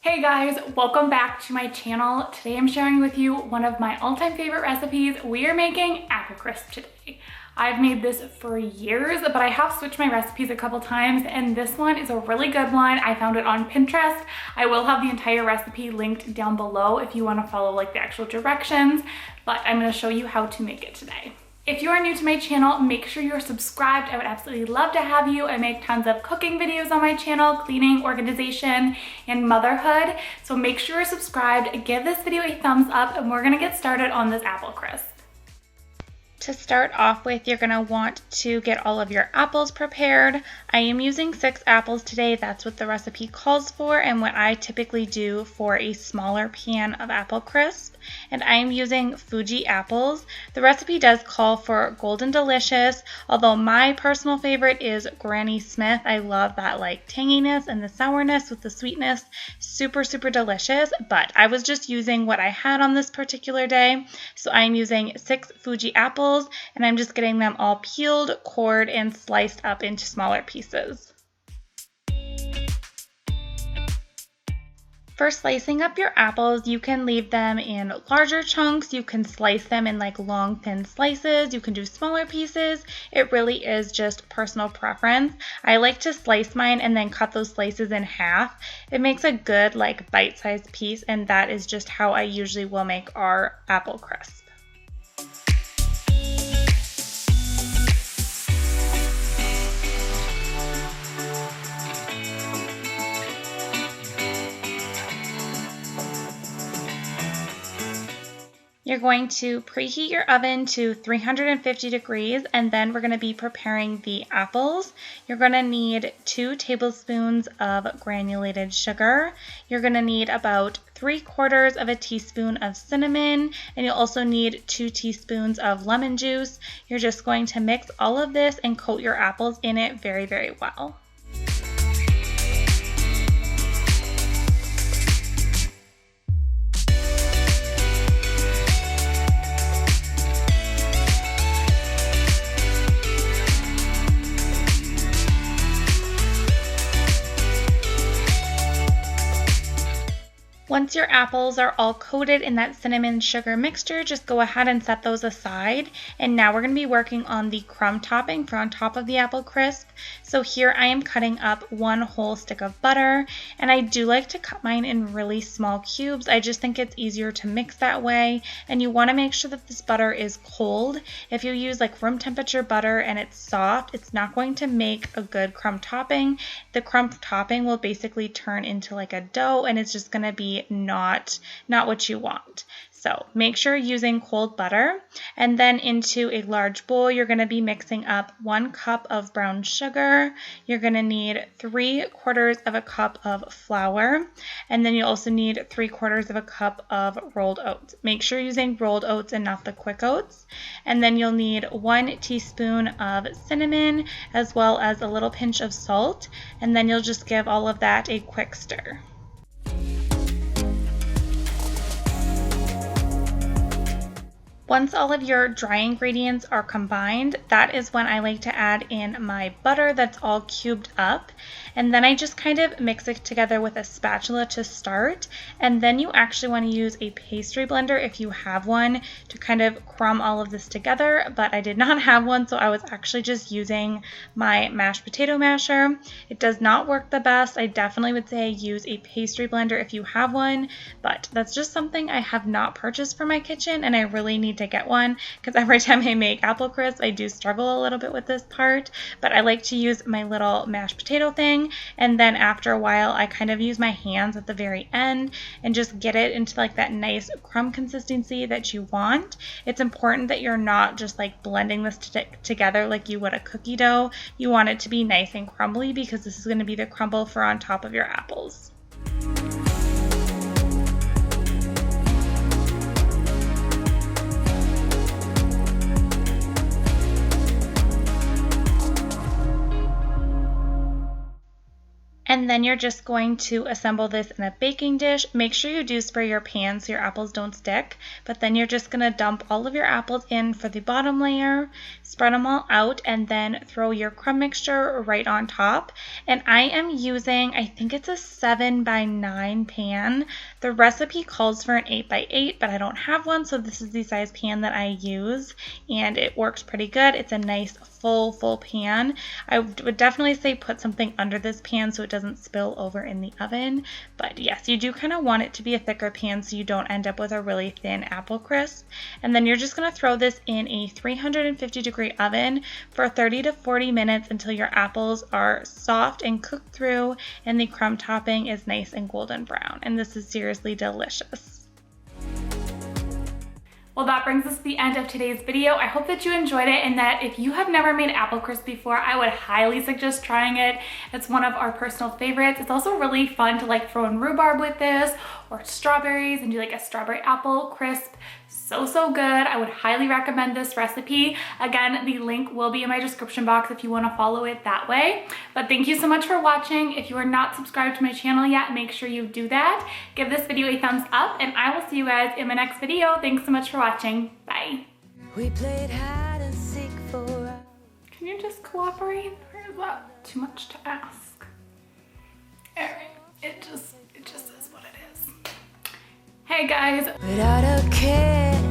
Hey guys, welcome back to my channel. Today I'm sharing with you one of my all-time favorite recipes. We are making apple crisp today. I've made this for years, but I have switched my recipes a couple times, and this one is a really good one. I found it on Pinterest. I will have the entire recipe linked down below if you want to follow like the actual directions, but I'm going to show you how to make it today. If you are new to my channel, make sure you're subscribed. I would absolutely love to have you. I make tons of cooking videos on my channel, cleaning, organization, and motherhood. So make sure you're subscribed, give this video a thumbs up, and we're gonna get started on this apple crisp. To start off with, you're gonna want to get all of your apples prepared. I am using 6 apples today. That's what the recipe calls for and what I typically do for a smaller pan of apple crisp. And I am using Fuji apples. The recipe does call for Golden Delicious, although my personal favorite is Granny Smith. I love that like tanginess and the sourness with the sweetness. Super, super delicious, but I was just using what I had on this particular day. So I'm using 6 Fuji apples, and I'm just getting them all peeled, cored, and sliced up into smaller pieces. For slicing up your apples, you can leave them in larger chunks, you can slice them in like long thin slices, you can do smaller pieces. It really is just personal preference. I like to slice mine and then cut those slices in half. It makes a good like bite-sized piece, and that is just how I usually will make our apple crisp. You're going to preheat your oven to 350 degrees, and then we're going to be preparing the apples. You're going to need 2 tablespoons of granulated sugar. You're going to need about 3/4 of a teaspoon of cinnamon, and you'll also need 2 teaspoons of lemon juice. You're just going to mix all of this and coat your apples in it very, very well. Once your apples are all coated in that cinnamon sugar mixture, just go ahead and set those aside. And now we're going to be working on the crumb topping for on top of the apple crisp. So here I am cutting up 1 whole stick of butter, and I do like to cut mine in really small cubes. I just think it's easier to mix that way, and you want to make sure that this butter is cold. If you use like room temperature butter and it's soft, it's not going to make a good crumb topping. The crumb topping will basically turn into like a dough, and it's just going to be not what you want. So make sure you're using cold butter, and then into a large bowl you're going to be mixing up 1 cup of brown sugar. You're going to need 3/4 of a cup of flour, and then you also need 3/4 of a cup of rolled oats. Make sure you're using rolled oats and not the quick oats. And then you'll need 1 teaspoon of cinnamon as well as a little pinch of salt, and then you'll just give all of that a quick stir. Once all of your dry ingredients are combined, that is when I like to add in my butter that's all cubed up. And then I just kind of mix it together with a spatula to start. And then you actually want to use a pastry blender if you have one to kind of crumb all of this together. But I did not have one, so I was actually just using my mashed potato masher. It does not work the best. I definitely would say use a pastry blender if you have one, but that's just something I have not purchased for my kitchen, and I really need to get one because every time I make apple crisp I do struggle a little bit with this part. But I like to use my little mashed potato thing, and then after a while I kind of use my hands at the very end and just get it into like that nice crumb consistency that you want. It's important that you're not just like blending this together like you would a cookie dough. You want it to be nice and crumbly because this is going to be the crumble for on top of your apples. And then you're just going to assemble this in a baking dish. Make sure you do spray your pan so your apples don't stick. But then you're just going to dump all of your apples in for the bottom layer, spread them all out, and then throw your crumb mixture right on top. And I am using, I think it's a 7x9 pan. The recipe calls for an 8x8, but I don't have one, so this is the size pan that I use, and it works pretty good. It's a nice full pan. I would definitely say put something under this pan so it doesn't spill over in the oven. But yes, you do kind of want it to be a thicker pan so you don't end up with a really thin apple crisp. And then you're just going to throw this in a 350-degree oven for 30 to 40 minutes until your apples are soft and cooked through and the crumb topping is nice and golden brown. And this is seriously delicious. Well, that brings us to the end of today's video. I hope that you enjoyed it and that if you have never made apple crisp before, I would highly suggest trying it. It's one of our personal favorites. It's also really fun to like throw in rhubarb with this or strawberries and do like a strawberry apple crisp. So good. I would highly recommend this recipe. Again, the link will be in my description box if you want to follow it that way. But thank you so much for watching. If you are not subscribed to my channel yet, make sure you do that. Give this video a thumbs up and I will see you guys in my next video. Thanks so much for watching. Bye. We played hide and seek for. Can you just cooperate, or is that too much to ask? Alright, it just is what it is. Hey guys. Without a care.